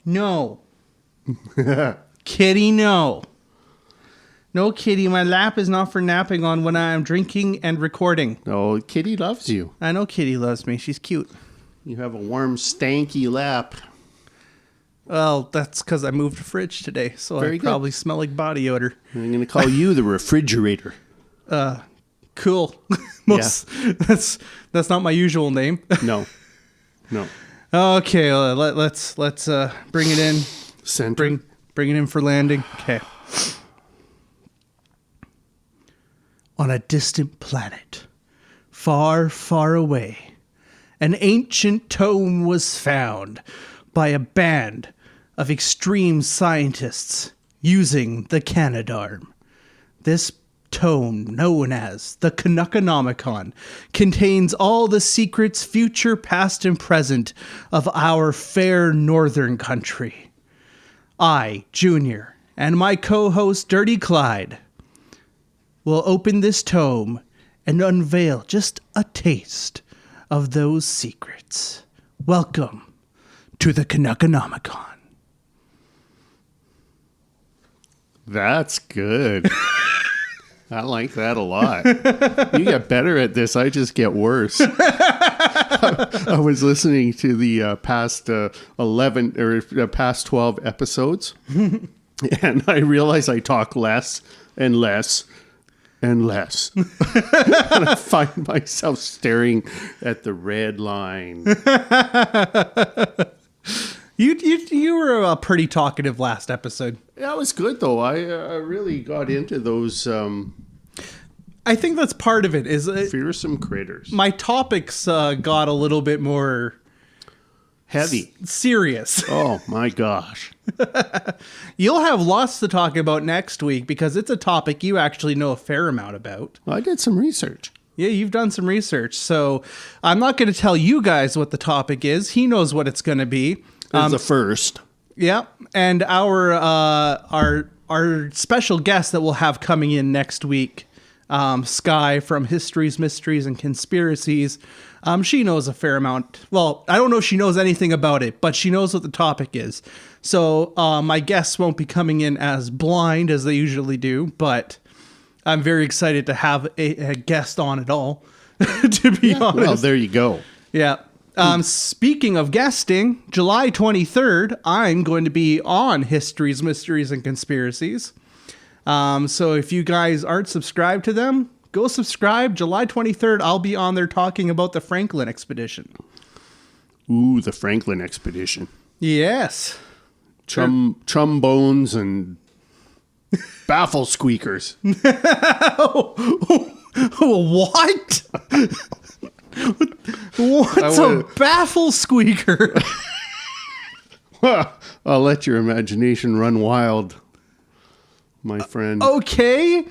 No. Kitty, no. No, Kitty, my lap is not for napping on when I am drinking and recording. No, Kitty loves you. I know Kitty loves me. She's cute. You have a warm, stanky lap. Well, that's because I moved the fridge today, so I probably smell like body odor. I'm going to call you the refrigerator. Cool. That's not my usual name. No. Okay, let's bring it in. Center. Bring it in for landing. Okay. On a distant planet, far, far away, an ancient tome was found by a band of extreme scientists using the Canadarm. This tome, known as the Canuckonomicon, contains all the secrets, future, past, and present, of our fair northern country. I, Junior, and my co-host Dirty Clyde will open this tome and unveil just a taste of those secrets. Welcome to the Canuckonomicon. That's good. I like that a lot. You get better at this. I just get worse. I was listening to the past 11 or past 12 episodes, and I realize I talk less and less and less. And I find myself staring at the red line. You were pretty talkative last episode. That was good, though. I really got into those I think that's part of it. fearsome critters. My topics got a little bit more Heavy. Serious. Oh, my gosh. You'll have lots to talk about next week because it's a topic you actually know a fair amount about. I did some research. Yeah, you've done some research. So I'm not going to tell you guys what the topic is. He knows what it's going to be. It's a first. Yeah, and our special guest that we'll have coming in next week, Sky from Histories, Mysteries, and Conspiracies. She knows a fair amount. Well, I don't know if she knows anything about it, but she knows what the topic is. So my guests won't be coming in as blind as they usually do, but I'm very excited to have a guest on at all, to be honest. Well, there you go. Yeah. Speaking of guesting, July 23rd, I'm going to be on Histories, Mysteries, and Conspiracies. So if you guys aren't subscribed to them, go subscribe. July 23rd, I'll be on there talking about the Franklin expedition. Ooh, the Franklin expedition. Yes. Trombones and baffle squeakers. What? What's a baffle squeaker? I'll let your imagination run wild, my friend. Okay.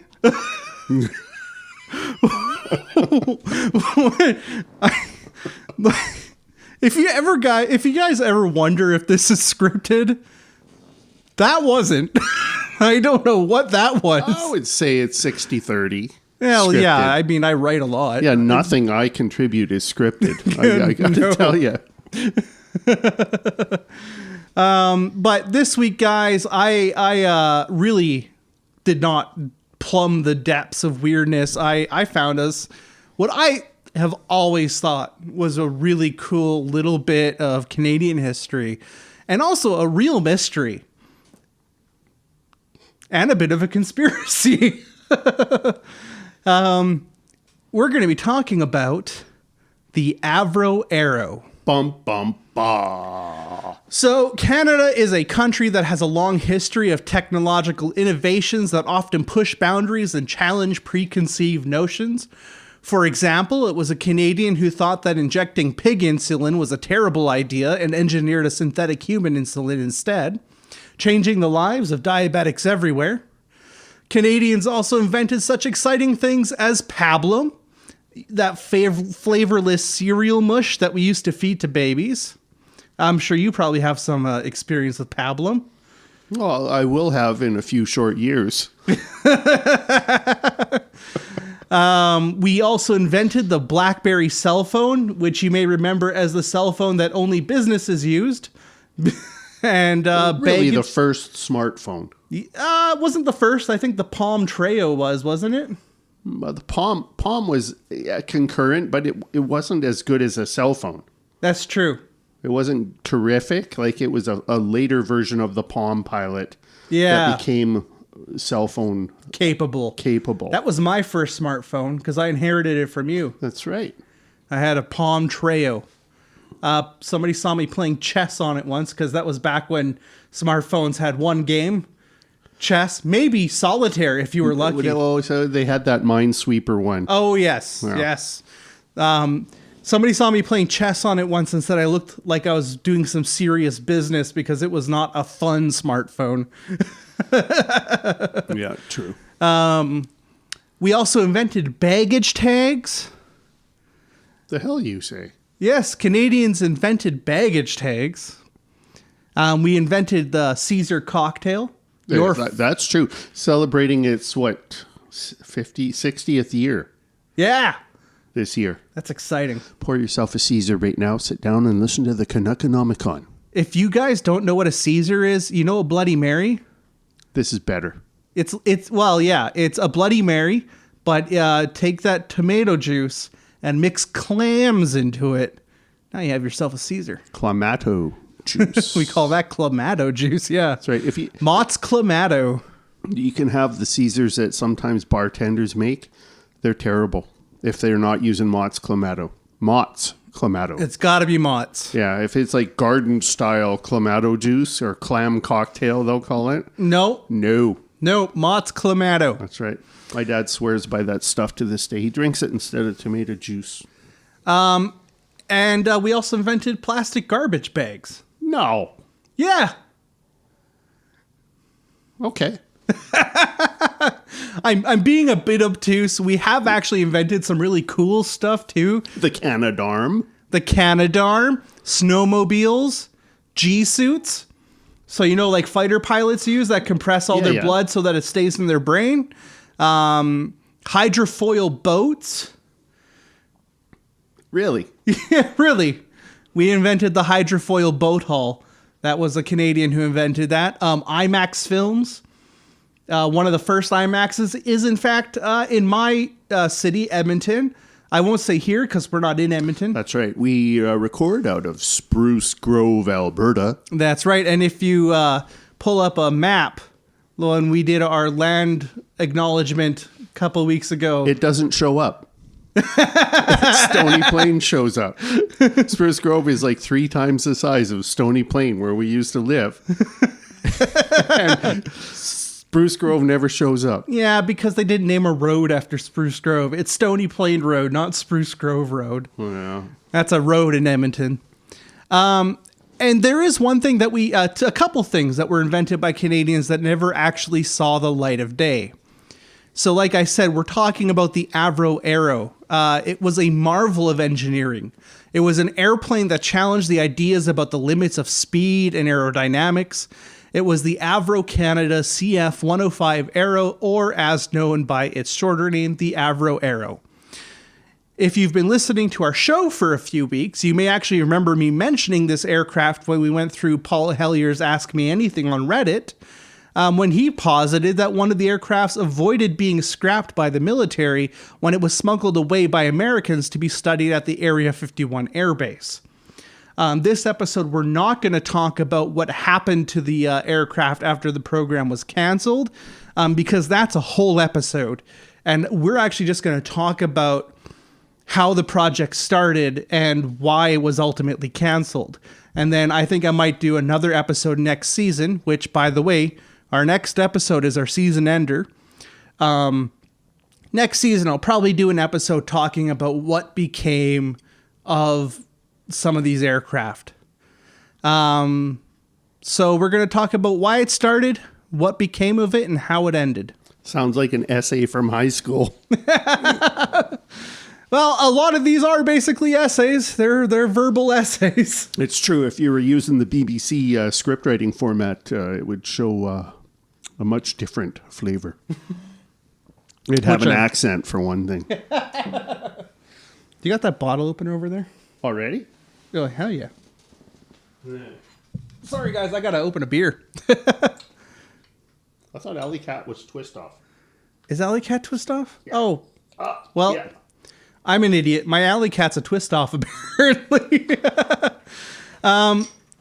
If you guys ever wonder if this is scripted, that wasn't. I don't know what that was. I would say it's 60-30. Well, scripted. yeah, I mean, I write a lot. Yeah, nothing I contribute is scripted. I got to tell you. But this week, guys, I really did not plumb the depths of weirdness. I found us what I have always thought was a really cool little bit of Canadian history, and also a real mystery, and a bit of a conspiracy. We're going to be talking about the Avro Arrow. Bum, bum, bah. So Canada is a country that has a long history of technological innovations that often push boundaries and challenge preconceived notions. For example, it was a Canadian who thought that injecting pig insulin was a terrible idea and engineered a synthetic human insulin instead, changing the lives of diabetics everywhere. Canadians also invented such exciting things as pablum, that flavorless cereal mush that we used to feed to babies. I'm sure you probably have some experience with pablum. Well, I will have in a few short years. We also invented the BlackBerry cell phone, which you may remember as the cell phone that only businesses used. And Really, the first smartphone. wasn't the first. I think the Palm Treo wasn't it? The Palm was concurrent, but it wasn't as good as a cell phone. That's true. It wasn't terrific. Like, it was a later version of the Palm Pilot that became cell phone capable. That was my first smartphone because I inherited it from you. That's right. I had a Palm Treo. Somebody saw me playing chess on it once because that was back when smartphones had one game. Chess, maybe solitaire if you were lucky. Oh, so they had that Minesweeper one. Oh, yes. Yeah. Yes. Somebody saw me playing chess on it once and said I looked like I was doing some serious business because it was not a fun smartphone. Yeah, true. We also invented baggage tags. The hell you say? Yes, Canadians invented baggage tags. We invented the Caesar cocktail. That's true. Celebrating its, 60th year. Yeah. This year. That's exciting. Pour yourself a Caesar right now. Sit down and listen to the Canuckonomicon. If you guys don't know what a Caesar is, you know a Bloody Mary? This is better. It's a Bloody Mary, but take that tomato juice and mix clams into it. Now you have yourself a Caesar. Clamato juice. We call that Clamato juice, yeah. That's right. Mott's Clamato. You can have the Caesars that sometimes bartenders make. They're terrible if they're not using Mott's Clamato. Mott's Clamato. It's got to be Mott's. Yeah, if it's like garden style Clamato juice or clam cocktail, they'll call it. No, Mott's Clamato. That's right. My dad swears by that stuff to this day. He drinks it instead of tomato juice. And we also invented plastic garbage bags. No. Yeah. Okay. I'm being a bit obtuse. We have actually invented some really cool stuff too. The Canadarm, snowmobiles, G-suits. So, like fighter pilots use that compress all their blood so that it stays in their brain. Hydrofoil boats. Really? Yeah, really. We invented the hydrofoil boat hull. That was a Canadian who invented that. IMAX films. One of the first IMAXs is, in fact, in my city, Edmonton. I won't say here because we're not in Edmonton. That's right. We record out of Spruce Grove, Alberta. That's right. And if you pull up a map, when we did our land acknowledgement a couple of weeks ago. It doesn't show up. Stony Plain shows up. Spruce Grove is like 3 times the size of Stony Plain where we used to live. And Spruce Grove never shows up. Yeah, because they didn't name a road after Spruce Grove. It's Stony Plain Road, not Spruce Grove Road. Yeah. That's a road in Edmonton. And there is one thing that a couple things that were invented by Canadians that never actually saw the light of day. So like I said, we're talking about the Avro Arrow. It was a marvel of engineering. It was an airplane that challenged the ideas about the limits of speed and aerodynamics. It was the Avro Canada CF-105 Arrow, or as known by its shorter name, the Avro Arrow. If you've been listening to our show for a few weeks, you may actually remember me mentioning this aircraft when we went through Paul Hellier's Ask Me Anything on Reddit, when he posited that one of the aircrafts avoided being scrapped by the military when it was smuggled away by Americans to be studied at the Area 51 Air Base. This episode, we're not going to talk about what happened to the aircraft after the program was canceled, because that's a whole episode. And we're actually just going to talk about how the project started and why it was ultimately canceled. And then I think I might do another episode next season, which, by the way, our next episode is our season ender. Next season, I'll probably do an episode talking about what became of some of these aircraft. So we're going to talk about why it started, what became of it, and how it ended. Sounds like an essay from high school. Well, a lot of these are basically essays. They're verbal essays. It's true. If you were using the BBC script writing format, it would show a much different flavor. It'd have an accent, for one thing. You got that bottle opener over there? Already? Oh, hell yeah. Sorry, guys, I gotta open a beer. I thought Alley Cat was twist off. Is Alley Cat twist off? Yeah. Oh, well, Yeah. I'm an idiot. My Alley Cat's a twist off, apparently.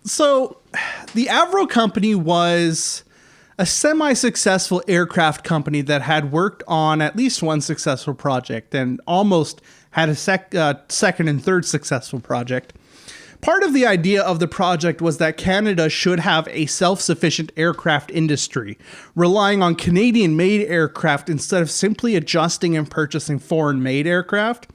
So, the Avro company was a semi-successful aircraft company that had worked on at least one successful project and almost had a second and third successful project. Part of the idea of the project was that Canada should have a self-sufficient aircraft industry, relying on Canadian-made aircraft instead of simply adjusting and purchasing foreign-made aircraft.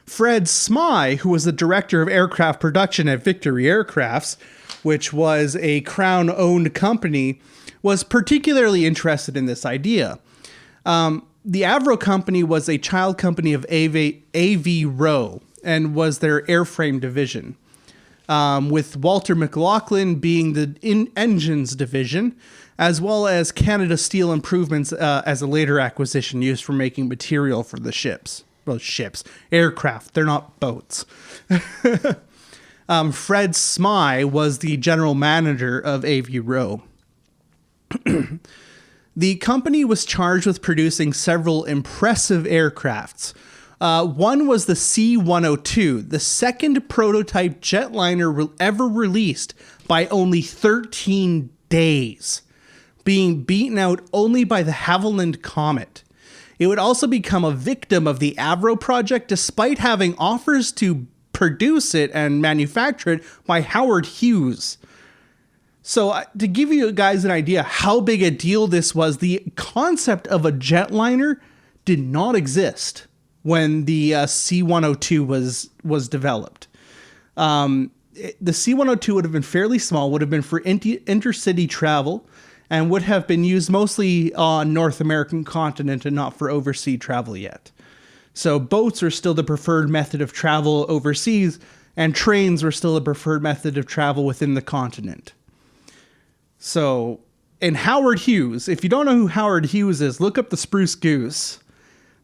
Fred Smyth, who was the director of aircraft production at Victory Aircrafts, which was a Crown-owned company, was particularly interested in this idea. The Avro company was a child company of Avro and was their airframe division. With Walter McLaughlin being the engines division, as well as Canada Steel Improvements as a later acquisition used for making material for the ships. Well, aircraft, they're not boats. Fred Smyth was the general manager of Avro. The company was charged with producing several impressive aircrafts. One was the C-102, the second prototype jetliner ever released by only 13 days, being beaten out only by the Havilland Comet. It would also become a victim of the Avro project despite having offers to produce it and manufacture it by Howard Hughes. So to give you guys an idea how big a deal this was, the concept of a jetliner did not exist when the C-102 was developed. The C-102 would have been fairly small, would have been for intercity travel, and would have been used mostly on North American continent and not for overseas travel yet. So boats are still the preferred method of travel overseas, and trains were still the preferred method of travel within the continent. So, and Howard Hughes, if you don't know who Howard Hughes is, look up the Spruce Goose.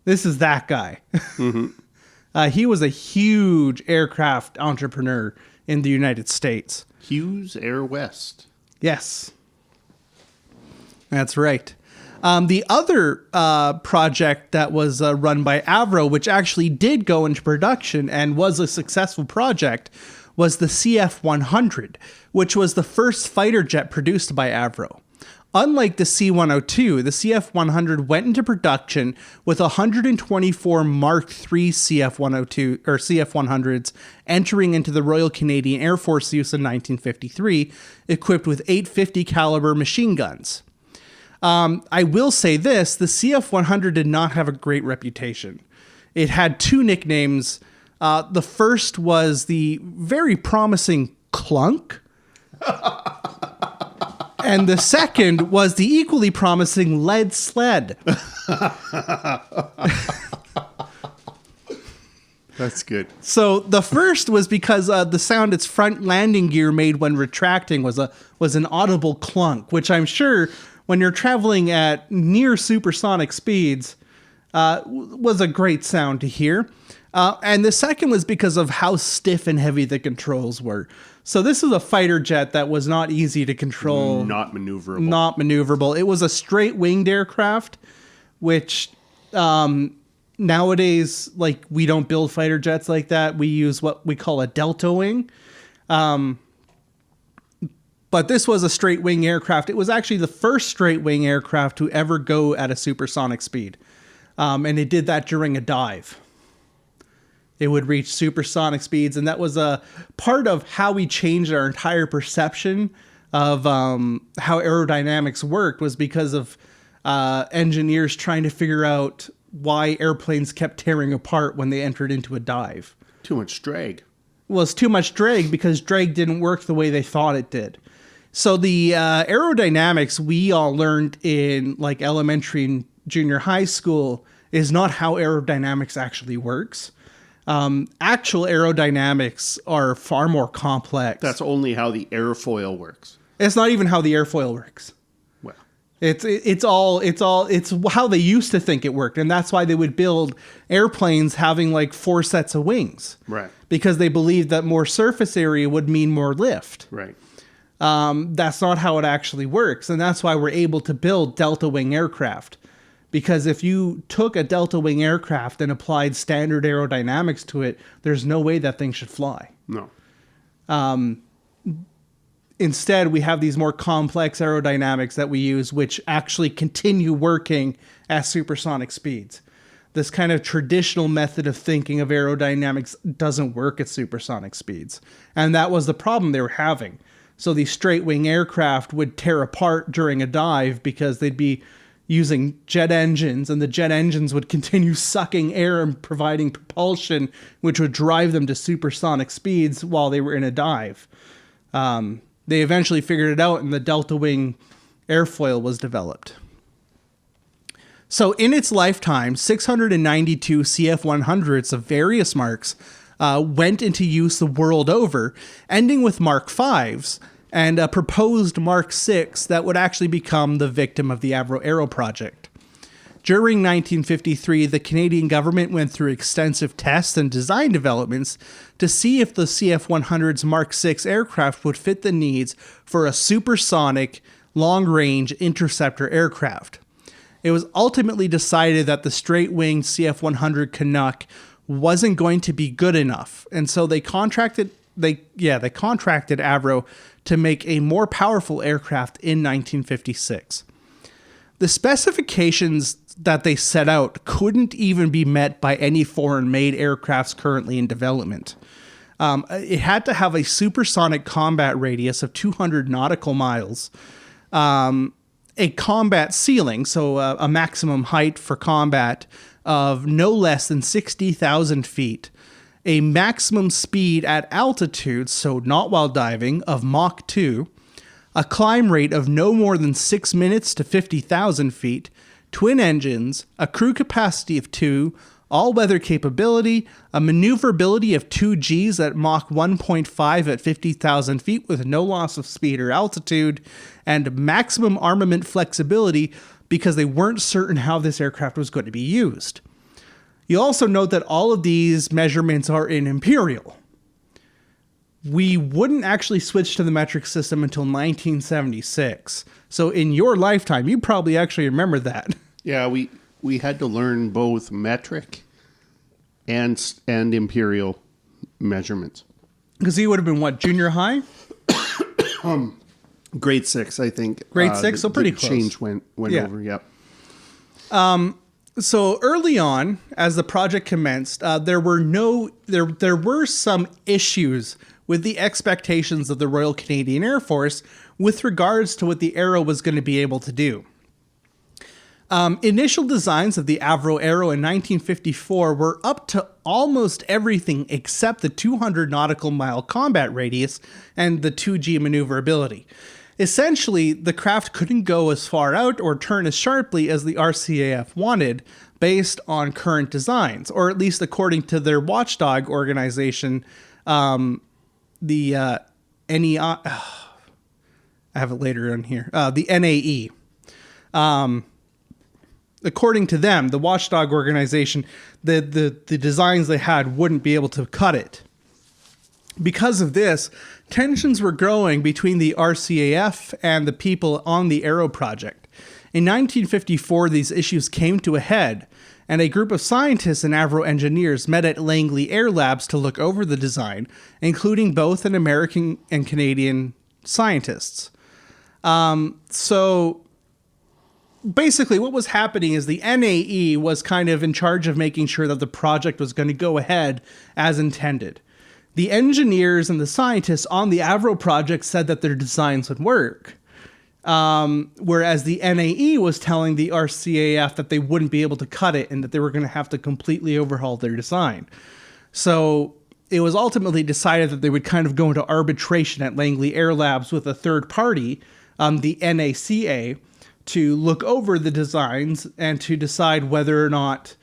This is that guy. Mm-hmm. He was a huge aircraft entrepreneur in the United States. Hughes Air West. Yes. That's right. The other project that was run by Avro, which actually did go into production and was a successful project, was the CF-100, which was the first fighter jet produced by Avro. Unlike the C-102, the CF-100 went into production with 124 Mark III CF-102 or CF-100s entering into the Royal Canadian Air Force use in 1953, equipped with 850 caliber machine guns. I will say this, the CF-100 did not have a great reputation. It had two nicknames. The first was the very promising Clunk. And the second was the equally promising Lead Sled. That's good. So the first was because the sound its front landing gear made when retracting was an audible clunk, which I'm sure when you're traveling at near supersonic speeds was a great sound to hear. And the second was because of how stiff and heavy the controls were. So this is a fighter jet that was not easy to control. Not maneuverable. Not maneuverable. It was a straight winged aircraft, which nowadays, like, we don't build fighter jets like that. We use what we call a delta wing. But this was a straight wing aircraft. It was actually the first straight wing aircraft to ever go at a supersonic speed. And it did that during a dive. It would reach supersonic speeds, and that was a part of how we changed our entire perception of how aerodynamics worked, was because of engineers trying to figure out why airplanes kept tearing apart when they entered into a dive. Too much drag. Well, it's too much drag because drag didn't work the way they thought it did. So the aerodynamics we all learned in like elementary and junior high school is not how aerodynamics actually works. Actual aerodynamics are far more complex. That's only how the airfoil works. It's not even how the airfoil works. Well, it's how they used to think it worked, and that's why they would build airplanes having like 4 sets of wings. Right. Because they believed that more surface area would mean more lift. Right. That's not how it actually works. And that's why we're able to build delta wing aircraft. Because if you took a delta wing aircraft and applied standard aerodynamics to it, there's no way that thing should fly. No. Instead, we have these more complex aerodynamics that we use, which actually continue working at supersonic speeds. This kind of traditional method of thinking of aerodynamics doesn't work at supersonic speeds. And that was the problem they were having. So these straight wing aircraft would tear apart during a dive because they'd be using jet engines, and the jet engines would continue sucking air and providing propulsion, which would drive them to supersonic speeds while they were in a dive. They eventually figured it out, and the delta wing airfoil was developed. So in its lifetime, 692 CF-100s of various marks went into use the world over, ending with Mark 5s and a proposed Mark 6 that would actually become the victim of the Avro Arrow project. During 1953, the Canadian government went through extensive tests and design developments to see if the CF-100's Mark 6 aircraft would fit the needs for a supersonic, long-range interceptor aircraft. It was ultimately decided that the straight-winged CF-100 Canuck wasn't going to be good enough, and so they contracted Avro to make a more powerful aircraft in 1956. The specifications that they set out couldn't even be met by any foreign-made aircrafts currently in development. It had to have a supersonic combat radius of 200 nautical miles, a combat ceiling, so a maximum height for combat of no less than 60,000 feet, a maximum speed at altitude, so not while diving, of Mach 2, a climb rate of no more than 6 minutes to 50,000 feet, twin engines, a crew capacity of 2, all-weather capability, a maneuverability of 2 Gs at Mach 1.5 at 50,000 feet with no loss of speed or altitude, and maximum armament flexibility because they weren't certain how this aircraft was going to be used. You also note that all of these measurements are in imperial. We wouldn't actually switch to the metric system until 1976. So in your lifetime, you probably actually remember that. Yeah, we had to learn both metric and imperial measurements. Because you would have been, what, junior high? Grade 6, I think. Grade 6, so pretty the close. Change went over, yep. So early on, as the project commenced, there were some issues with the expectations of the Royal Canadian Air Force with regards to what the Arrow was going to be able to do. Initial designs of the Avro Arrow in 1954 were up to almost everything except the 200 nautical mile combat radius and the 2G maneuverability. Essentially, the craft couldn't go as far out or turn as sharply as the RCAF wanted based on current designs, or at least according to their watchdog organization, the NEI. I have it later on here. The NAE. According to them, the watchdog organization, the designs they had wouldn't be able to cut it. Because of this, tensions were growing between the RCAF and the people on the Arrow project. In 1954, these issues came to a head, and a group of scientists and Avro engineers met at Langley Air Labs to look over the design, including both an American and Canadian scientists. So basically what was happening is the NAE was kind of in charge of making sure that the project was going to go ahead as intended. The engineers and the scientists on the Avro project said that their designs would work. Whereas the NAE was telling the RCAF that they wouldn't be able to cut it and that they were going to have to completely overhaul their design. So it was ultimately decided that they would kind of go into arbitration at Langley Air Labs with a third party, the NACA, to look over the designs and to decide whether or not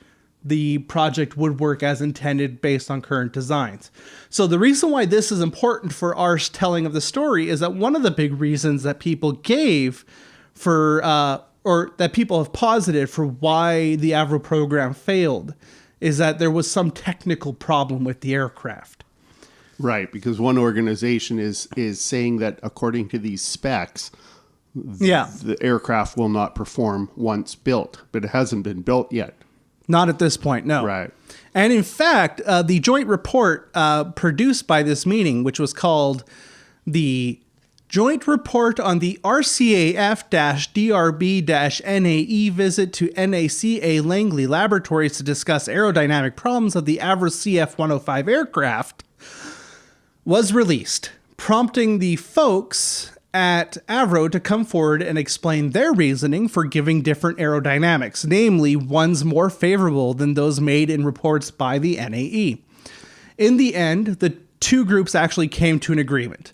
the project would work as intended based on current designs. So the reason why this is important for our telling of the story is that one of the big reasons that people gave for, or that people have posited for why the Avro program failed is that there was some technical problem with the aircraft. Right, because one organization is saying that according to these specs, Yeah. the aircraft will not perform once built, but it hasn't been built yet. Not at this point, no. Right. And in fact, the joint report produced by this meeting, which was called the Joint Report on the RCAF-DRB-NAE Visit to NACA Langley Laboratories to discuss aerodynamic problems of the Avro CF-105 aircraft, was released, prompting the folks at Avro to come forward and explain their reasoning for giving different aerodynamics, namely ones more favorable than those made in reports by the NAE. In the end, the two groups actually came to an agreement.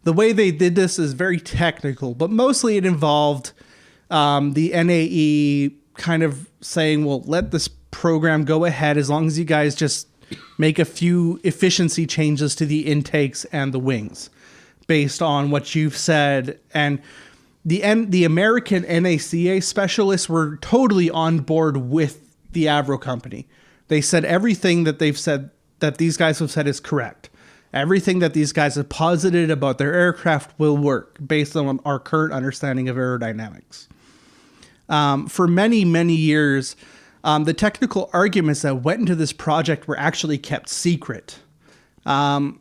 The way they did this is very technical, but mostly it involved the NAE kind of saying, well, let this program go ahead as long as you guys just make a few efficiency changes to the intakes and the wings based on what you've said. And the American NACA specialists were totally on board with the Avro company. They said everything that they've said, that these guys have said, is correct. Everything that these guys have posited about their aircraft will work based on our current understanding of aerodynamics. For many, many years, the technical arguments that went into this project were actually kept secret.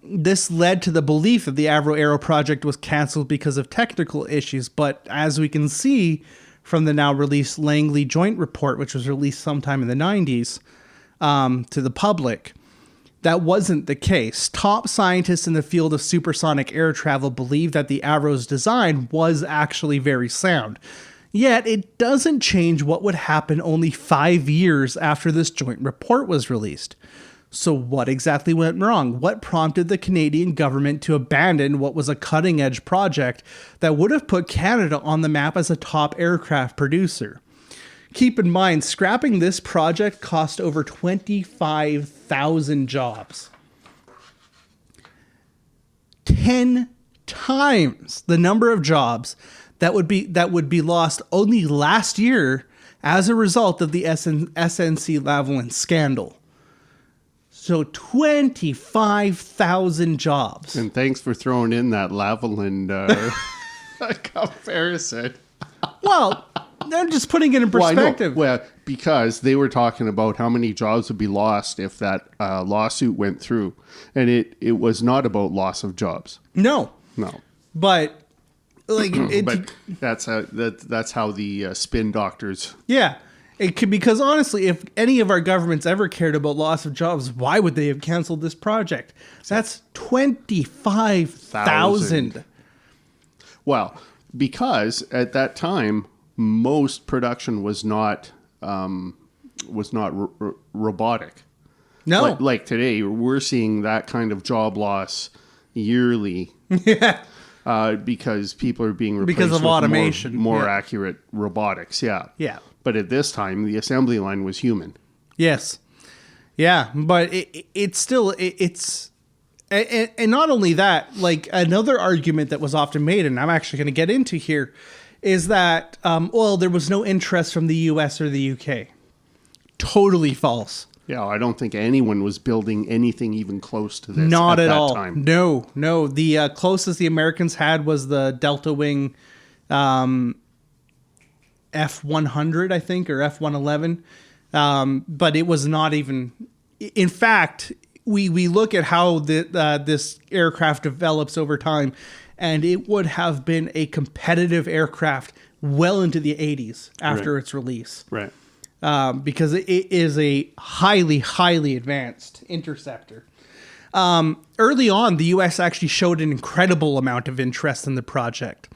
This led to the belief that the Avro Arrow project was canceled because of technical issues, but as we can see from the now released Langley Joint Report, which was released sometime in the 90s to the public, that wasn't the case. Top scientists in the field of supersonic air travel believe that the Avro's design was actually very sound. Yet it doesn't change what would happen only 5 years after this joint report was released. So what exactly went wrong? What prompted the Canadian government to abandon what was a cutting-edge project that would have put Canada on the map as a top aircraft producer? Keep in mind, scrapping this project cost over 25,000 jobs. 10 times the number of jobs that would be lost only last year as a result of the SNC-Lavalin scandal. So 25,000 jobs. And thanks for throwing in that Lavalin comparison. Well, they're just putting it in perspective. Well, because they were talking about how many jobs would be lost if that lawsuit went through. And it was not about loss of jobs. No. But like but that's how the spin doctors. Yeah. It could, because honestly, if any of our governments ever cared about loss of jobs, why would they have canceled this project? That's 25,000. Well, because at that time, most production was not robotic. No, like today, we're seeing that kind of job loss yearly. Yeah. Because people are being replaced because of with automation, more accurate robotics. Yeah. Yeah. But at this time, the assembly line was human. Yes. Yeah, but it's still and not only that, like another argument that was often made, and I'm actually going to get into here, is that there was no interest from the U.S. or the U.K. Totally false. Yeah, I don't think anyone was building anything even close to this. Not at that all. Time. No. The closest the Americans had was the Delta Wing F-100, I think, or F-111. But it was not even... In fact, we look at how this aircraft develops over time, and it would have been a competitive aircraft well into the 80s after its release. Right. Because it is a highly, highly advanced interceptor. Early on, the U.S. actually showed an incredible amount of interest in the project.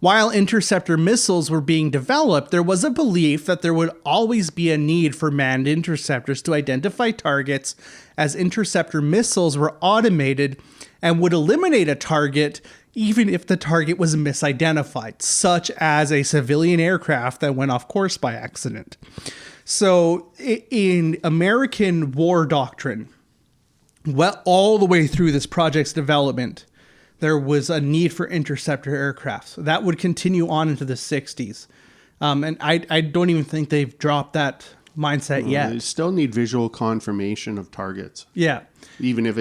While interceptor missiles were being developed, there was a belief that there would always be a need for manned interceptors to identify targets, as interceptor missiles were automated and would eliminate a target even if the target was misidentified, such as a civilian aircraft that went off course by accident. So in American war doctrine, well, all the way through this project's development, there was a need for interceptor aircraft. So that would continue on into the 60s. And I don't even think they've dropped that mindset yet. They still need visual confirmation of targets. Yeah. Even if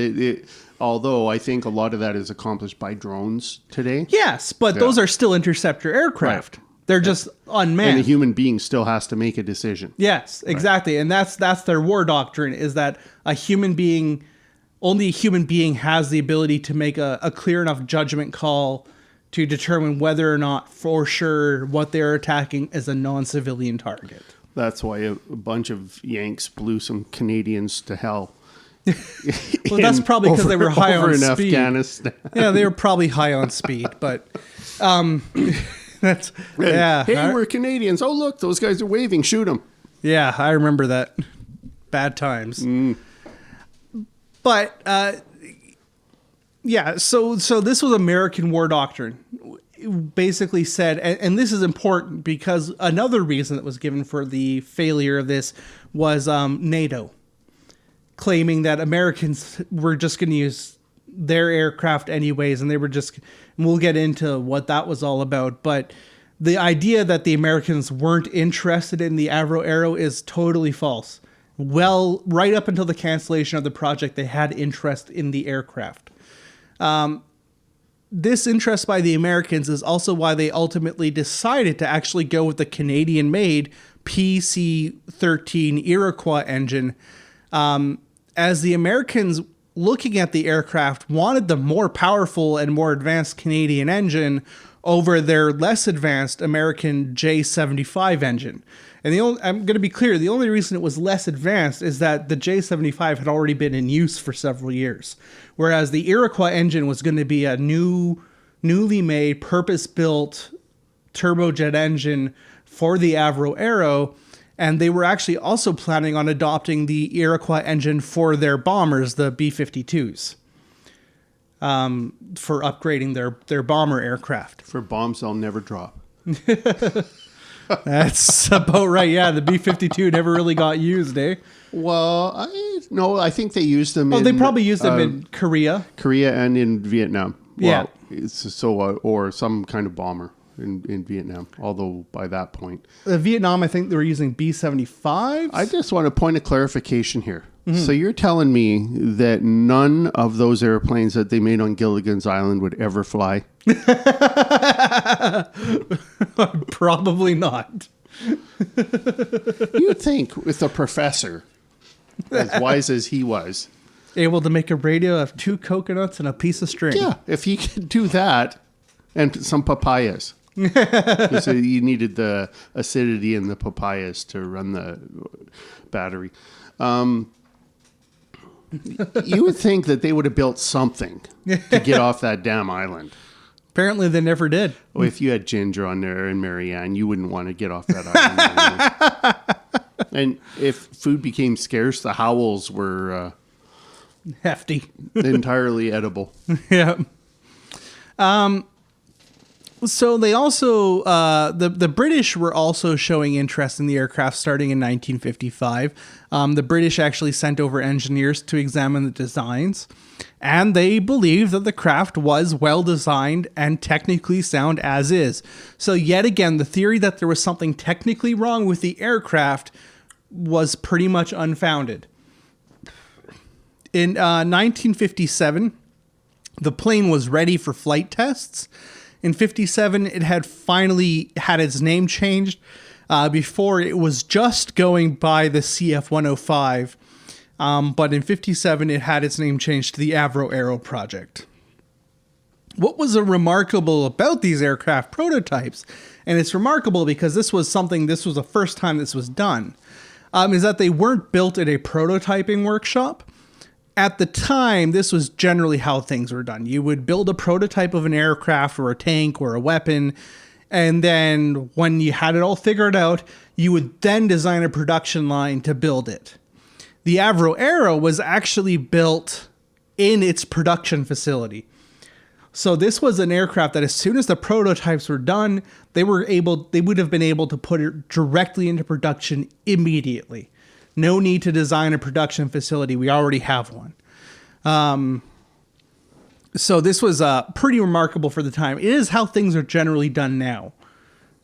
Although I think a lot of that is accomplished by drones today. Yes, but those are still interceptor aircraft. Right. They're just unmanned. And a human being still has to make a decision. Yes, exactly. Right. And that's their war doctrine, is that only a human being has the ability to make a clear enough judgment call to determine whether or not for sure what they're attacking is a non-civilian target. That's why a bunch of Yanks blew some Canadians to hell. Well, that's probably because they were high on speed. Afghanistan. Yeah, they were probably high on speed, but that's yeah. Hey, we're Canadians. Oh, look, those guys are waving. Shoot them. Yeah, I remember that. Bad times. But yeah, so this was American war doctrine. It basically said, and this is important because another reason that was given for the failure of this was NATO claiming that Americans were just going to use their aircraft anyways, and we'll get into what that was all about. But the idea that the Americans weren't interested in the Avro Arrow is totally false. Well, right up until the cancellation of the project, they had interest in the aircraft. This interest by the Americans is also why they ultimately decided to actually go with the Canadian-made PC-13 Iroquois engine, as the Americans, looking at the aircraft, wanted the more powerful and more advanced Canadian engine over their less advanced American J-75 engine. And I'm going to be clear, the only reason it was less advanced is that the J-75 had already been in use for several years, whereas the Iroquois engine was going to be a newly made, purpose-built turbojet engine for the Avro Arrow, and they were actually also planning on adopting the Iroquois engine for their bombers, the B-52s, for upgrading their bomber aircraft. For bombs they'll never drop. That's about right. Yeah, the B-52 never really got used, eh? Well, I think they used them they probably used them in Korea. Korea and in Vietnam. Well, yeah. Or some kind of bomber in Vietnam, although by that point. Vietnam, I think they were using B-75s. I just want a point of clarification here. Mm-hmm. So you're telling me that none of those airplanes that they made on Gilligan's Island would ever fly? Probably not. You'd think with a professor as wise as he was, able to make a radio of 2 coconuts and a piece of string. Yeah, if he could do that and some papayas. So you needed the acidity in the papayas to run the battery. You would think that they would have built something to get off that damn island. Apparently they never did. Well, if you had Ginger on there and Marianne, you wouldn't want to get off that island. And if food became scarce, the howls were hefty, entirely edible. Yeah. So they also, the British were also showing interest in the aircraft starting in 1955. The British actually sent over engineers to examine the designs, and they believed that the craft was well designed and technically sound as is. So yet again, the theory that there was something technically wrong with the aircraft was pretty much unfounded. In 1957, the plane was ready for flight tests. In 57, it had finally had its name changed. Before, it was just going by the CF-105. But in 57, it had its name changed to the Avro Arrow project. What was remarkable about these aircraft prototypes, and it's remarkable because this was the first time this was done, is that they weren't built at a prototyping workshop. At the time, this was generally how things were done. You would build a prototype of an aircraft or a tank or a weapon, and then when you had it all figured out, you would then design a production line to build it. The Avro Arrow was actually built in its production facility. So this was an aircraft that as soon as the prototypes were done, they would have been able to put it directly into production immediately. No need to design a production facility. We already have one. So this was pretty remarkable for the time. It is how things are generally done now,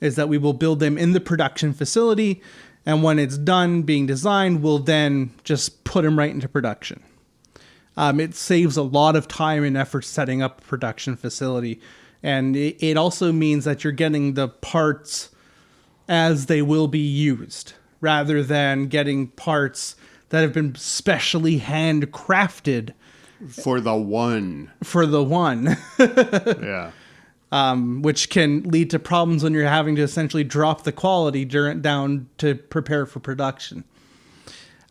is that we will build them in the production facility, and when it's done being designed, we'll then just put them right into production. It saves a lot of time and effort setting up a production facility. And it also means that you're getting the parts as they will be used, rather than getting parts that have been specially handcrafted For the one. Yeah. Which can lead to problems when you're having to essentially drop the quality down to prepare for production.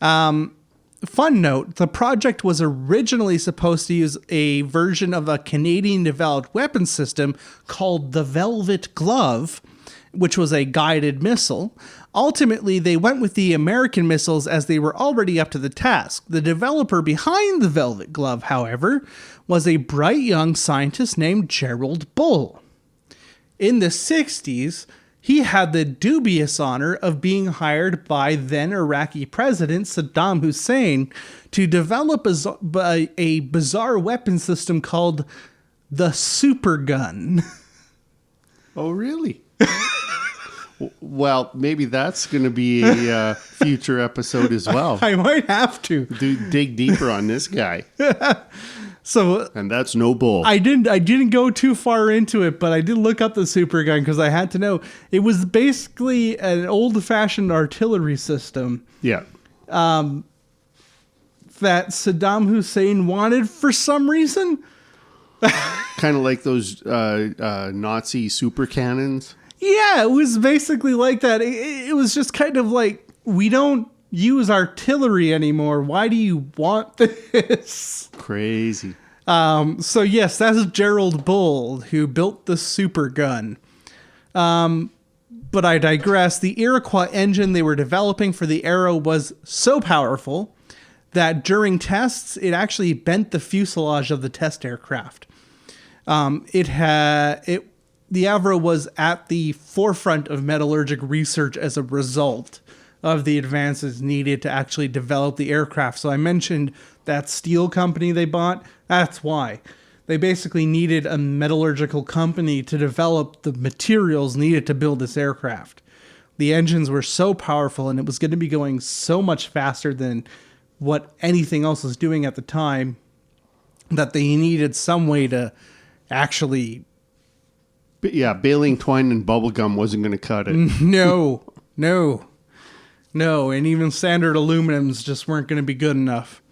Fun note, the project was originally supposed to use a version of a Canadian-developed weapon system called the Velvet Glove, which was a guided missile. Ultimately, they went with the American missiles as they were already up to the task. The developer behind the Velvet Glove, however, was a bright young scientist named Gerald Bull. In the 60s, he had the dubious honor of being hired by then Iraqi President Saddam Hussein to develop a bizarre weapon system called the Super Gun. Oh, really? Well, maybe that's going to be a future episode as well. I might have to dig deeper on this guy. And that's no bull. I didn't go too far into it, but I did look up the Super Gun because I had to know. It was basically an old-fashioned artillery system. Yeah. That Saddam Hussein wanted for some reason. Kind of like those Nazi super cannons. Yeah, it was basically like that. It was just kind of like, we don't use artillery anymore. Why do you want this? Crazy. So yes, that's Gerald Bull, who built the Super Gun. But I digress. The Iroquois engine they were developing for the Arrow was so powerful that during tests, it actually bent the fuselage of the test aircraft. The Avro was at the forefront of metallurgic research as a result of the advances needed to actually develop the aircraft. So I mentioned that steel company they bought. That's why. They basically needed a metallurgical company to develop the materials needed to build this aircraft. The engines were so powerful, and it was going to be going so much faster than what anything else was doing at the time, that they needed some way to actually... But yeah, baling twine and bubblegum wasn't going to cut it. No. And even standard aluminums just weren't going to be good enough.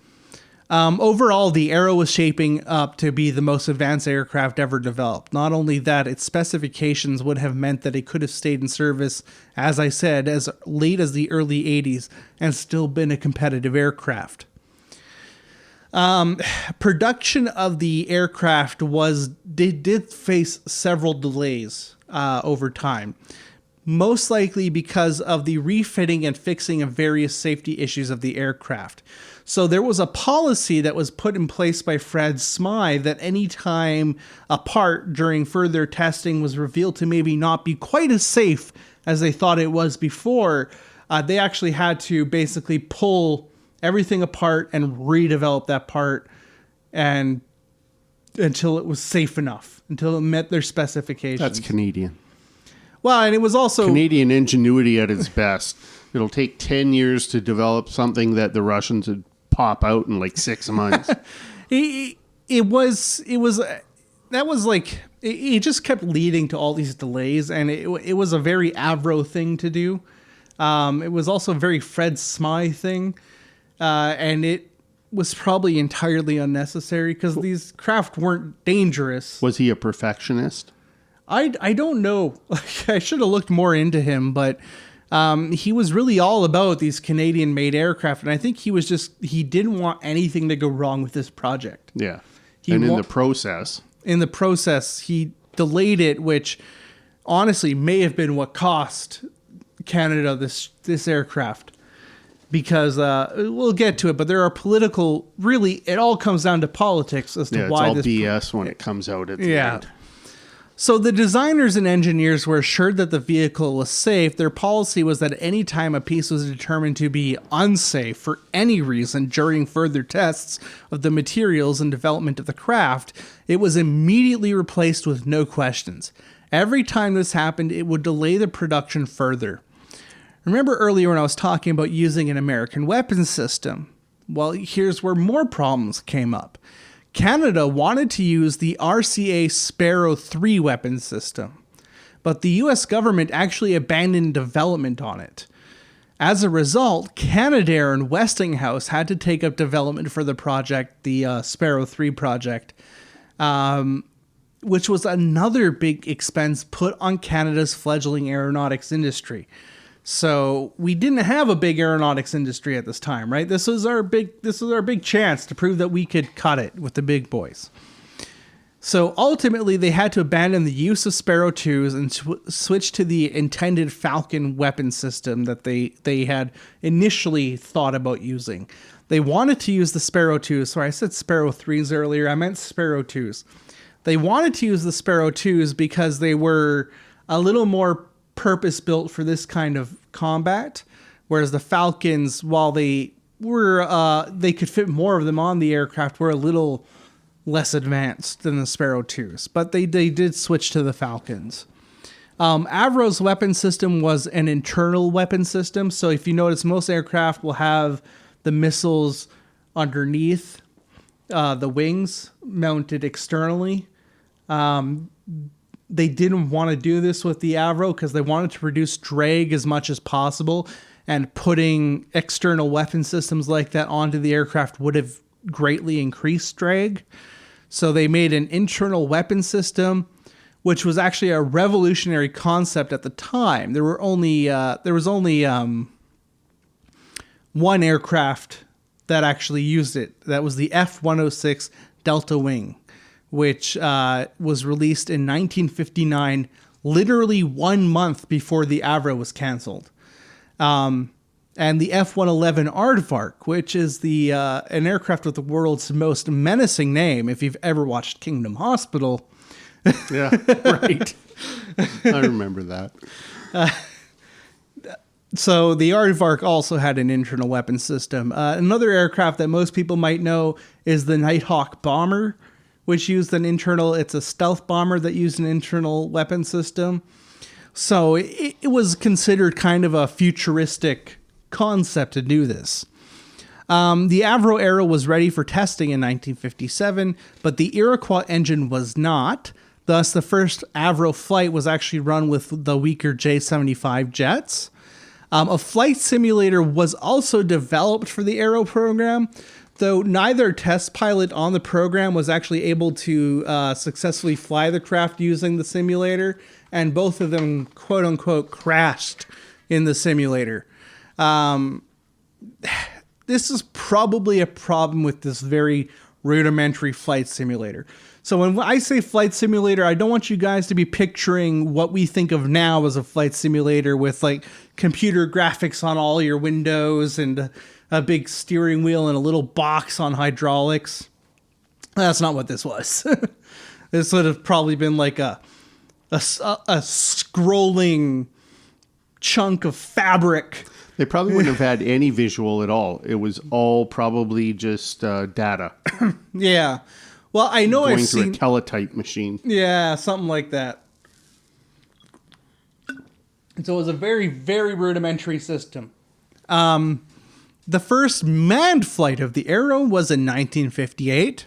Overall, the Arrow was shaping up to be the most advanced aircraft ever developed. Not only that, its specifications would have meant that it could have stayed in service, as I said, as late as the early 80s and still been a competitive aircraft. Production of the aircraft did face several delays over time, most likely because of the refitting and fixing of various safety issues of the aircraft. So there was a policy that was put in place by Fred Smythe that any time a part during further testing was revealed to maybe not be quite as safe as they thought it was before, they actually had to basically pull everything apart and redevelop that part and until it was safe enough, until it met their specifications. That's Canadian. Well, and it was also Canadian ingenuity at its best. It'll take 10 years to develop something that the Russians would pop out in like 6 months. It just kept leading to all these delays, and it was a very Avro thing to do. It was also a very Fred Smythe thing. And it was probably entirely unnecessary because these craft weren't dangerous. Was he a perfectionist? I don't know. I should have looked more into him, but he was really all about these Canadian-made aircraft, and I think he didn't want anything to go wrong with this project. Yeah. In the process, he delayed it, which honestly may have been what cost Canada this aircraft. Because we'll get to it, but there are it all comes down to politics as to why it's all BS when it comes out at the end. So the designers and engineers were assured that the vehicle was safe. Their policy was that any time a piece was determined to be unsafe for any reason during further tests of the materials and development of the craft, it was immediately replaced with no questions. Every time this happened, it would delay the production further. Remember earlier when I was talking about using an American weapons system? Well, here's where more problems came up. Canada wanted to use the RCA Sparrow 3 weapon system, but the US government actually abandoned development on it. As a result, Canadair and Westinghouse had to take up development for the project, the Sparrow 3 project, which was another big expense put on Canada's fledgling aeronautics industry. So we didn't have a big aeronautics industry at this time, right? This was our big chance to prove that we could cut it with the big boys. So ultimately, they had to abandon the use of Sparrow 2s and switch to the intended Falcon weapon system that they had initially thought about using. They wanted to use the Sparrow 2s. Sorry, I said Sparrow 3s earlier. I meant Sparrow 2s. They wanted to use the Sparrow 2s because they were a little more purpose-built for this kind of combat, whereas the Falcons, while they could fit more of them on the aircraft, were a little less advanced than the Sparrow 2s, but they did switch to the Falcons. Avro's weapon system was an internal weapon system, so if you notice, most aircraft will have the missiles underneath the wings mounted externally. They didn't want to do this with the Avro because they wanted to reduce drag as much as possible, and putting external weapon systems like that onto the aircraft would have greatly increased drag. So they made an internal weapon system, which was actually a revolutionary concept at the time. There was only one aircraft that actually used it. That was the F-106 Delta Wing, which was released in 1959, literally 1 month before the Avro was canceled. And the F-111 Aardvark, which is an aircraft with the world's most menacing name, if you've ever watched Kingdom Hospital. Yeah, right. I remember that. So the Aardvark also had an internal weapon system. Another aircraft that most people might know is the Nighthawk bomber, which used it's a stealth bomber that used an internal weapon system. So it was considered kind of a futuristic concept to do this. The Avro Arrow was ready for testing in 1957, but the Iroquois engine was not. Thus, the first Avro flight was actually run with the weaker J-75 jets. A flight simulator was also developed for the Arrow program, though neither test pilot on the program was actually able to successfully fly the craft using the simulator, and both of them, quote-unquote, crashed in the simulator. This is probably a problem with this very rudimentary flight simulator. So when I say flight simulator, I don't want you guys to be picturing what we think of now as a flight simulator with like computer graphics on all your windows and a big steering wheel and a little box on hydraulics. That's not what this was. This would have probably been like a scrolling chunk of fabric. They probably wouldn't have had any visual at all. It was all probably just data. Yeah. Well, I know Going I've through seen a teletype machine. Yeah, something like that. And so it was a very, very rudimentary system. The first manned flight of the Arrow was in 1958.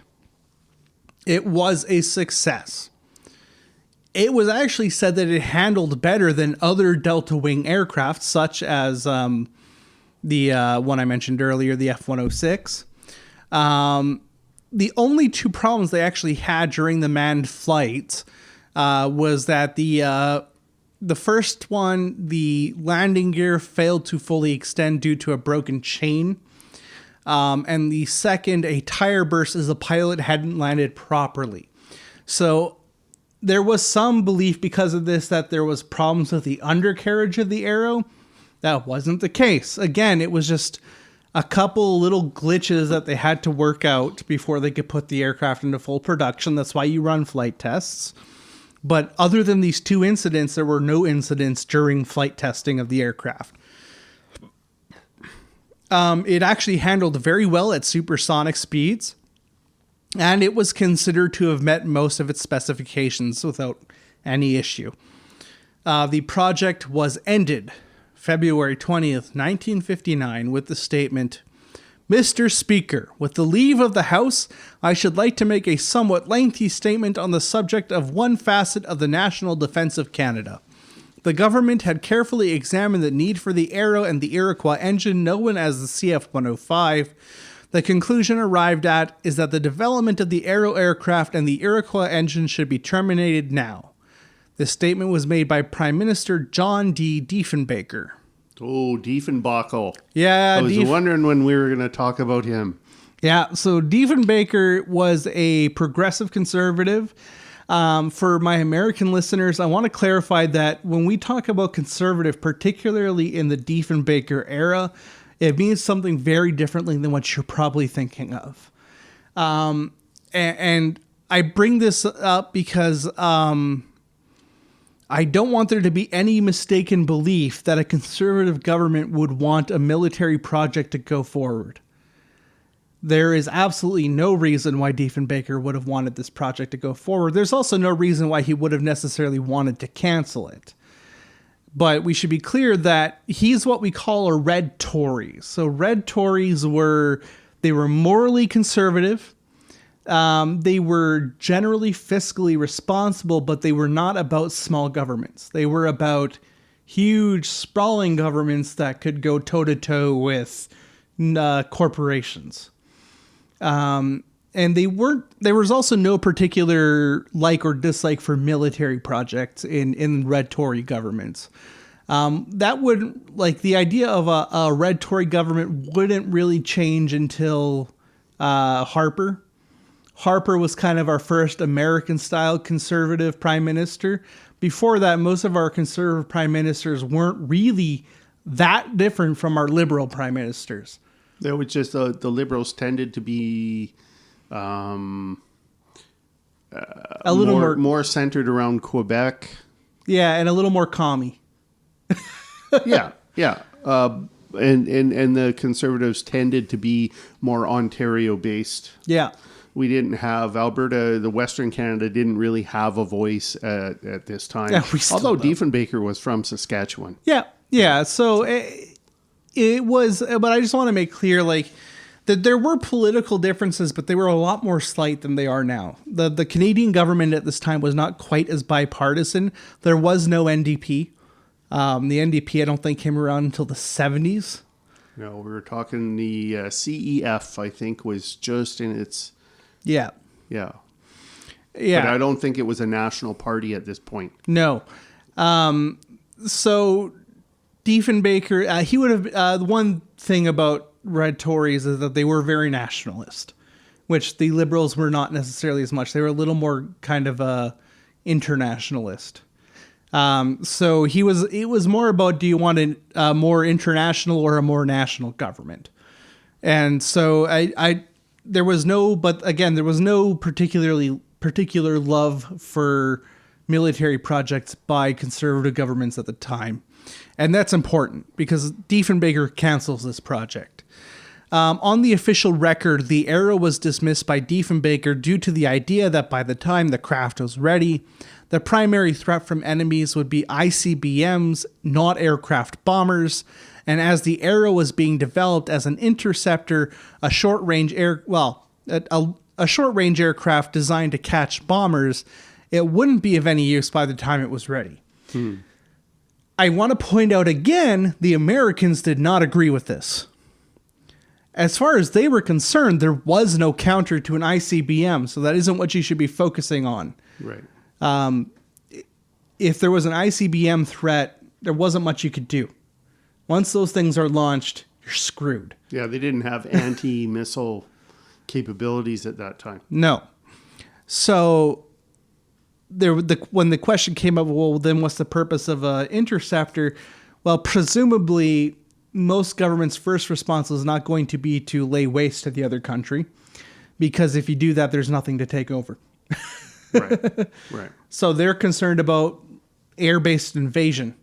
It was a success. It was actually said that it handled better than other Delta Wing aircraft, such as the one I mentioned earlier, the F-106. The only two problems they actually had during the manned flights was that the first one, the landing gear failed to fully extend due to a broken chain. And the second, a tire burst as the pilot hadn't landed properly. So there was some belief because of this that there was problems with the undercarriage of the Arrow. That wasn't the case. Again, it was just a couple little glitches that they had to work out before they could put the aircraft into full production. That's why you run flight tests. But other than these two incidents, there were no incidents during flight testing of the aircraft. It actually handled very well at supersonic speeds, and it was considered to have met most of its specifications without any issue. The project was ended February 20th, 1959, with the statement, Mr. Speaker, with the leave of the House, I should like to make a somewhat lengthy statement on the subject of one facet of the national defense of Canada. The government had carefully examined the need for the Arrow and the Iroquois engine known as the CF-105. The conclusion arrived at is that the development of the Arrow aircraft and the Iroquois engine should be terminated now. This statement was made by Prime Minister John D. Diefenbaker. Oh, Diefenbaker. Yeah, I was wondering when we were going to talk about him. Yeah, so Diefenbaker was a progressive conservative. For my American listeners, I want to clarify that when we talk about conservative, particularly in the Diefenbaker era, it means something very differently than what you're probably thinking of. And I bring this up because I don't want there to be any mistaken belief that a conservative government would want a military project to go forward. There is absolutely no reason why Diefenbaker would have wanted this project to go forward. There's also no reason why he would have necessarily wanted to cancel it. But we should be clear that he's what we call a red Tory. So red Tories were morally conservative. They were generally fiscally responsible, but they were not about small governments. They were about huge, sprawling governments that could go toe-to-toe with corporations. And there was also no particular like or dislike for military projects in red Tory governments. That would, like, the idea of a red Tory government wouldn't really change until Harper. Harper was kind of our first American-style conservative prime minister. Before that, most of our conservative prime ministers weren't really that different from our liberal prime ministers. There was just the liberals tended to be A little more centered around Quebec. Yeah, and a little more commie. yeah. And the conservatives tended to be more Ontario-based. Yeah. We didn't have Alberta, the Western Canada didn't really have a voice at this time. Yeah, although Diefenbaker was from Saskatchewan. Yeah. So it was, but I just want to make clear, like, that there were political differences, but they were a lot more slight than they are now. The Canadian government at this time was not quite as bipartisan. There was no NDP. The NDP, I don't think, came around until the 70s. No, we were talking the CEF, I think, was just in its... Yeah. But I don't think it was a national party at this point. No. So Diefenbaker, he would have... the one thing about red Tories is that they were very nationalist, which the Liberals were not necessarily as much. They were a little more kind of internationalist. So it was more about, do you want a more international or a more national government? And so there was no particular love for military projects by conservative governments at the time. And that's important because Diefenbaker cancels this project. On the official record, the Arrow was dismissed by Diefenbaker due to the idea that by the time the craft was ready, the primary threat from enemies would be ICBMs, not aircraft bombers. And as the Arrow was being developed as an interceptor, a short-range aircraft designed to catch bombers, it wouldn't be of any use by the time it was ready. I want to point out again, the Americans did not agree with this. As far as they were concerned, there was no counter to an ICBM, so that isn't what you should be focusing on. Right. If there was an ICBM threat, there wasn't much you could do. Once those things are launched, you're screwed. Yeah, they didn't have anti-missile capabilities at that time. No. So when the question came up, well, then what's the purpose of an interceptor? Well, presumably, most governments' first response is not going to be to lay waste to the other country, because if you do that, there's nothing to take over. Right. So they're concerned about air-based invasion.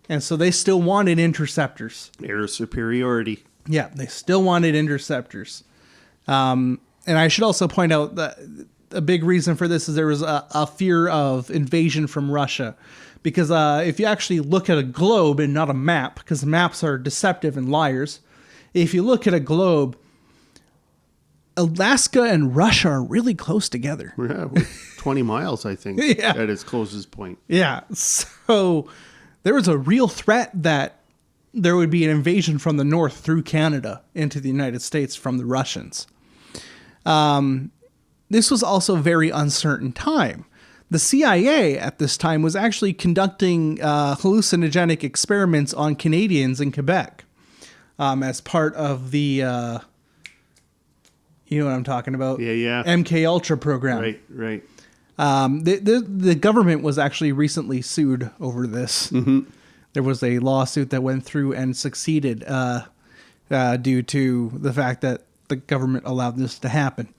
And so they still wanted interceptors. Air superiority. Yeah, they still wanted interceptors. And I should also point out that a big reason for this is there was a fear of invasion from Russia. Because if you actually look at a globe and not a map, because maps are deceptive and liars, if you look at a globe, Alaska and Russia are really close together. Yeah, 20 miles, I think, Yeah. at its closest point. Yeah. So there was a real threat that there would be an invasion from the north through Canada into the United States from the Russians. This was also a very uncertain time. The CIA at this time was actually conducting hallucinogenic experiments on Canadians in Quebec as part of the, you know what I'm talking about? Yeah. MK Ultra program. Right. The government was actually recently sued over this. Mm-hmm. There was a lawsuit that went through and succeeded due to the fact that the government allowed this to happen.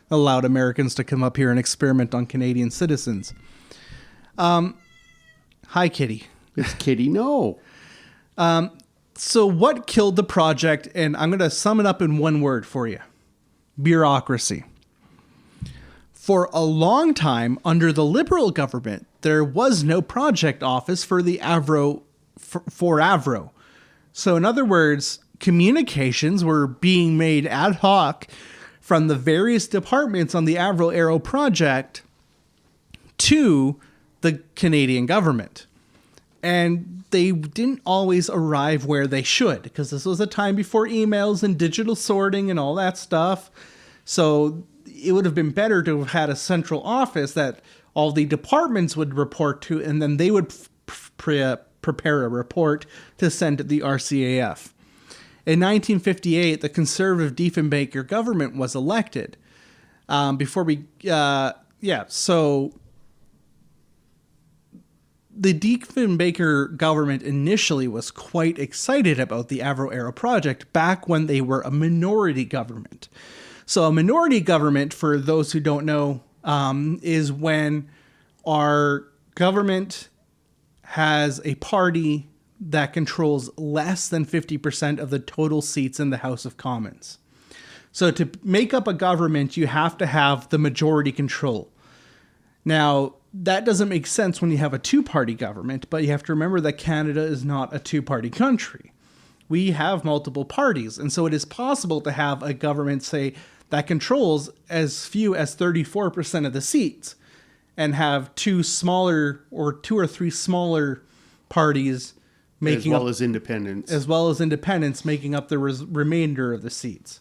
Allowed Americans to come up here and experiment on Canadian citizens. Hi, Kitty. It's Kitty, no. So what killed the project? And I'm going to sum it up in one word for you. Bureaucracy. For a long time, under the Liberal government, there was no project office for the Avro, for Avro. So in other words, communications were being made ad hoc from the various departments on the Avro Arrow project to the Canadian government. And they didn't always arrive where they should, because this was a time before emails and digital sorting and all that stuff. So it would have been better to have had a central office that all the departments would report to, and then they would prepare a report to send to the RCAF. In 1958, the conservative Diefenbaker government was elected. So the Diefenbaker government initially was quite excited about the Avro Arrow project back when they were a minority government. So a minority government, for those who don't know, is when our government has a party that controls less than 50% of the total seats in the House of Commons. So to make up a government, you have to have the majority control. Now, that doesn't make sense when you have a two-party government, but you have to remember that Canada is not a two-party country. We have multiple parties, and so it is possible to have a government, say, that controls as few as 34% of the seats, and have two or three smaller parties making as well as independents making up the remainder of the seats.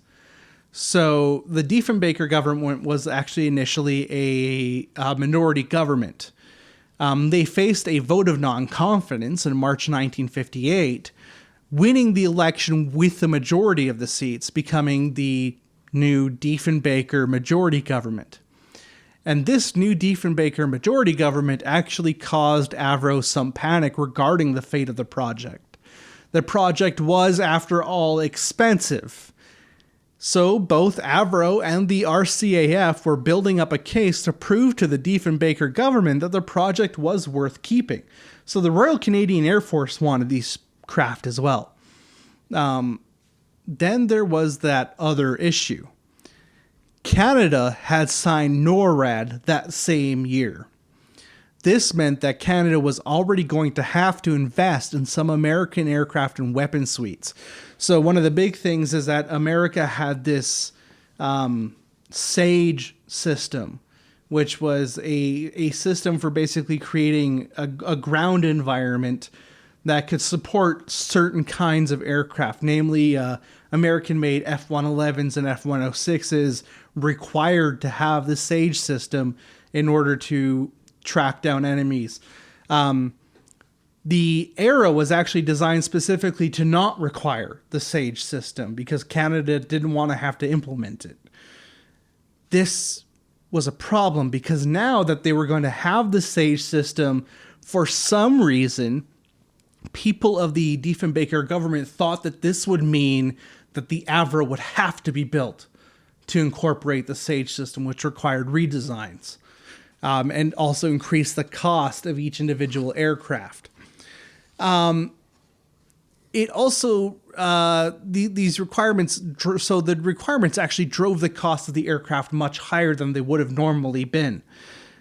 So the Diefenbaker government was actually initially a minority government. They faced a vote of non-confidence in March 1958, winning the election with the majority of the seats, becoming the new Diefenbaker majority government. And this new Diefenbaker majority government actually caused Avro some panic regarding the fate of the project. The project was, after all, expensive. So both Avro and the RCAF were building up a case to prove to the Diefenbaker government that the project was worth keeping. So the Royal Canadian Air Force wanted these craft as well. Then there was that other issue. Canada had signed NORAD that same year. This meant that Canada was already going to have to invest in some American aircraft and weapon suites. So one of the big things is that America had this SAGE system, which was a system for basically creating a ground environment that could support certain kinds of aircraft, namely American-made F-111s and F-106s required to have the SAGE system in order to track down enemies. The Arrow was actually designed specifically to not require the SAGE system because Canada didn't want to have to implement it. This was a problem because now that they were going to have the SAGE system, for some reason, people of the Diefenbaker government thought that this would mean that the Avro would have to be built to incorporate the SAGE system, which required redesigns, and also increase the cost of each individual aircraft. It also, these requirements, so the requirements actually drove the cost of the aircraft much higher than they would have normally been.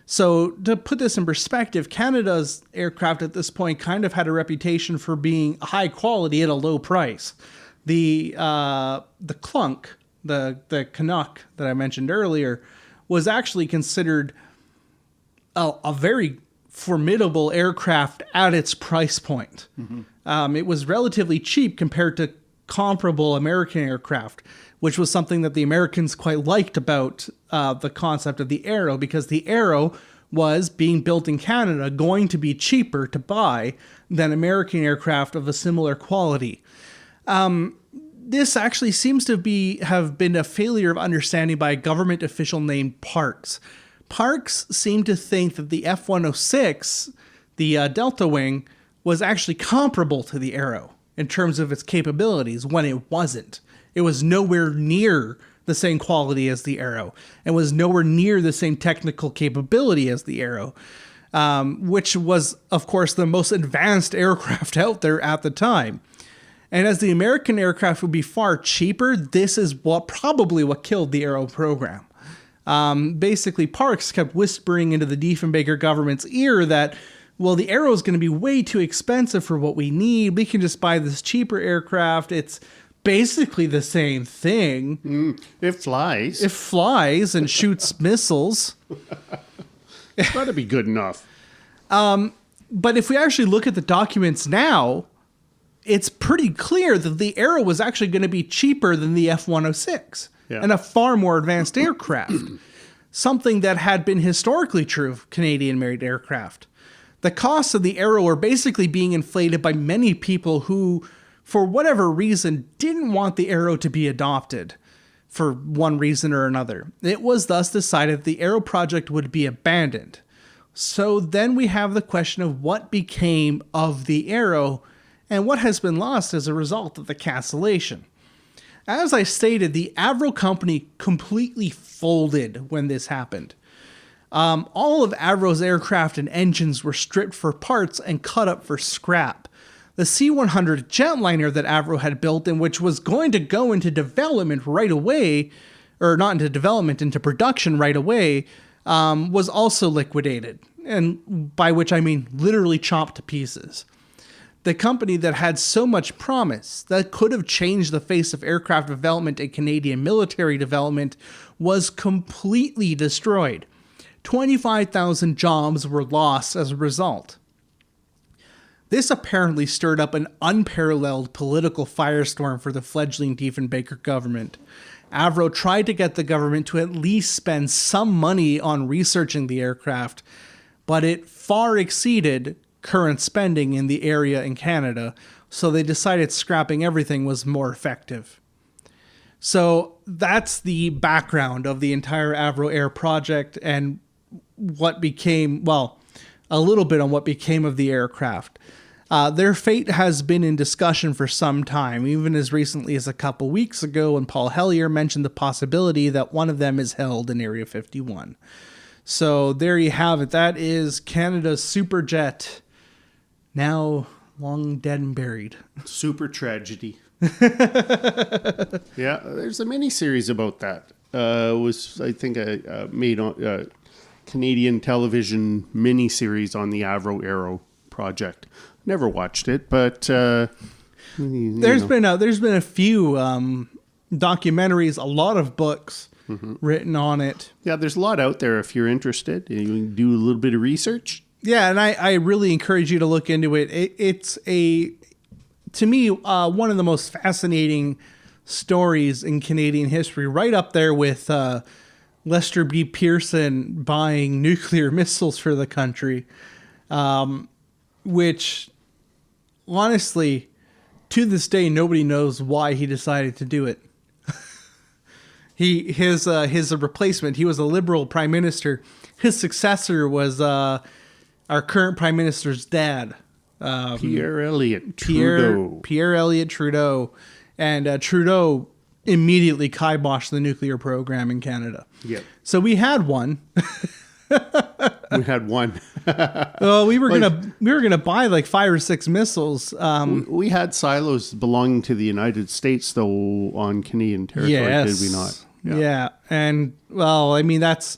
So to put this in perspective, Canada's aircraft at this point kind of had a reputation for being high quality at a low price. The Clunk, the Canuck that I mentioned earlier, was actually considered a very formidable aircraft at its price point. It was relatively cheap compared to comparable American aircraft, which was something that the Americans quite liked about the concept of the Arrow, because the Arrow was, being built in Canada, going to be cheaper to buy than American aircraft of a similar quality. This actually seems to have been a failure of understanding by a government official named Parks. Parks seemed to think that the F-106, the Delta Wing, was actually comparable to the Arrow in terms of its capabilities, when it wasn't. It was nowhere near the same quality as the Arrow, and was nowhere near the same technical capability as the Arrow, which was, of course, the most advanced aircraft out there at the time. And as the American aircraft would be far cheaper, this is probably what killed the Arrow program. Basically, Parks kept whispering into the Diefenbaker government's ear that, well, the Arrow is going to be way too expensive for what we need. We can just buy this cheaper aircraft. It's basically the same thing. It flies. It flies and shoots missiles. It's got to be good enough. But if we actually look at the documents now, it's pretty clear that the Arrow was actually going to be cheaper than the F-106 and a far more advanced aircraft. Something that had been historically true of Canadian-made aircraft. The costs of the Arrow were basically being inflated by many people who, for whatever reason, didn't want the Arrow to be adopted for one reason or another. It was thus decided the Arrow project would be abandoned. So then we have the question of what became of the Arrow and what has been lost as a result of the cancellation. As I stated, the Avro company completely folded when this happened. All of Avro's aircraft and engines were stripped for parts and cut up for scrap. The C-100 jetliner that Avro had built, and which was going to go into development right away, or not into development, into production right away, was also liquidated, and by which I mean literally chopped to pieces. The company that had so much promise, that could have changed the face of aircraft development and Canadian military development, was completely destroyed. 25,000 jobs were lost as a result. This apparently stirred up an unparalleled political firestorm for the fledgling Diefenbaker government. Avro tried to get the government to at least spend some money on researching the aircraft, but it far exceeded current spending in the area in Canada, so they decided scrapping everything was more effective. So that's the background of the entire Avro Air project and what became, well, a little bit on what became of the aircraft. Their fate has been in discussion for some time, even as recently as a couple weeks ago when Paul Hellyer mentioned the possibility that one of them is held in Area 51. So there you have it. That is Canada's Superjet, now long dead and buried. Super tragedy. Yeah, there's a mini-series about that. Was, I think, made on Canadian television mini-series on the Avro Arrow project. Never watched it, but there's been a few documentaries, a lot of books written on it. Yeah, there's a lot out there if you're interested. You can do a little bit of research. Yeah, and I really encourage you to look into it. It's to me, one of the most fascinating stories in Canadian history, right up there with Lester B. Pearson buying nuclear missiles for the country, which, honestly, to this day, nobody knows why he decided to do it. His replacement, he was a Liberal Prime Minister. His successor was our current Prime Minister's dad. Pierre Elliott Trudeau. Pierre Elliott Trudeau. And Trudeau immediately kiboshed the nuclear program in Canada. Yep. So we had one. We had one. Well, we were gonna buy like 5 or 6 missiles. We had silos belonging to the United States, though, on Canadian territory, did we not? Yeah. And, well, I mean, that's...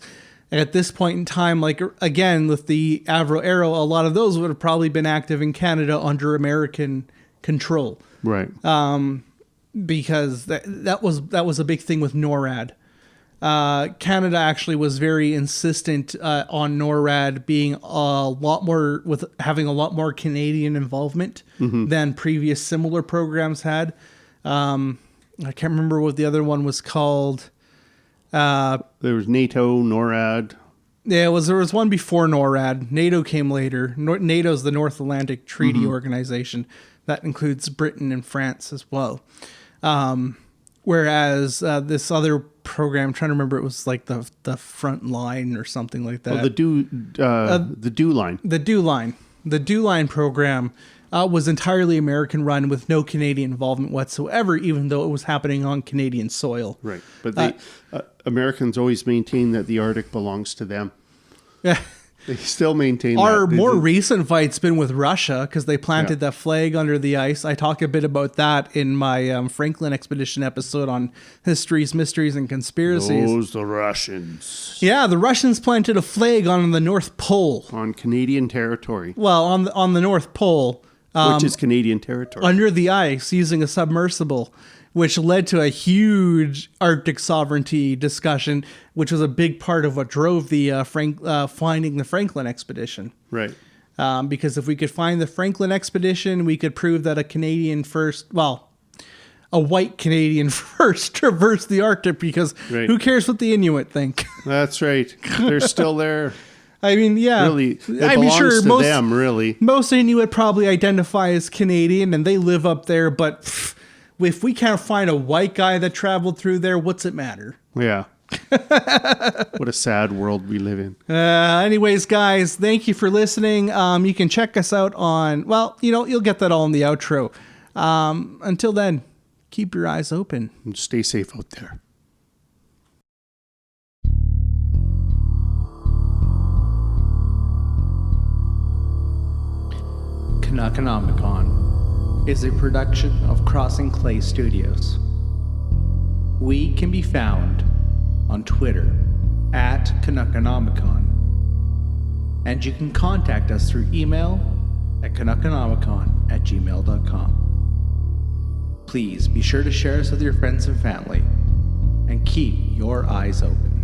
At this point in time, like, again, with the Avro Arrow, a lot of those would have probably been active in Canada under American control. Right. because that was a big thing with NORAD. Canada actually was very insistent on NORAD being having a lot more Canadian involvement than previous similar programs had. I can't remember what the other one was called. There was NATO, NORAD. Yeah, there was one before NORAD. NATO came later. NATO's the North Atlantic Treaty Organization. That includes Britain and France as well. Whereas this other program, I'm trying to remember, it was like the front line or something like that. Oh, the DO line. The DO line. The DO line program was entirely American run with no Canadian involvement whatsoever, even though it was happening on Canadian soil. Right. But Americans always maintain that the Arctic belongs to them. Yeah. They still maintain Our that. more recent fight's been with Russia because they planted that flag under the ice. I talk a bit about that in my Franklin Expedition episode on histories, mysteries, and conspiracies. The Russians. Yeah, the Russians planted a flag on the North Pole. On Canadian territory. Well, on the North Pole. Which is Canadian territory. Under the ice using a submersible, which led to a huge Arctic sovereignty discussion, which was a big part of what drove the finding the Franklin expedition. Right. Because if we could find the Franklin expedition, we could prove that a white Canadian first traversed the Arctic, because who cares what the Inuit think? That's right. They're still there. I mean, yeah. Really, it belongs to them, really. Most Inuit probably identify as Canadian, and they live up there, but if we can't find a white guy that traveled through there, what's it matter? Yeah. What a sad world we live in. Anyways, guys, thank you for listening. You can check us out on, you'll get that all in the outro. Until then, keep your eyes open. And stay safe out there. Canuckonomicon is a production of Crossing Clay Studios. We can be found on Twitter at Canuckonomicon, and you can contact us through email at canuckonomicon@gmail.com. Please be sure to share us with your friends and family, and keep your eyes open.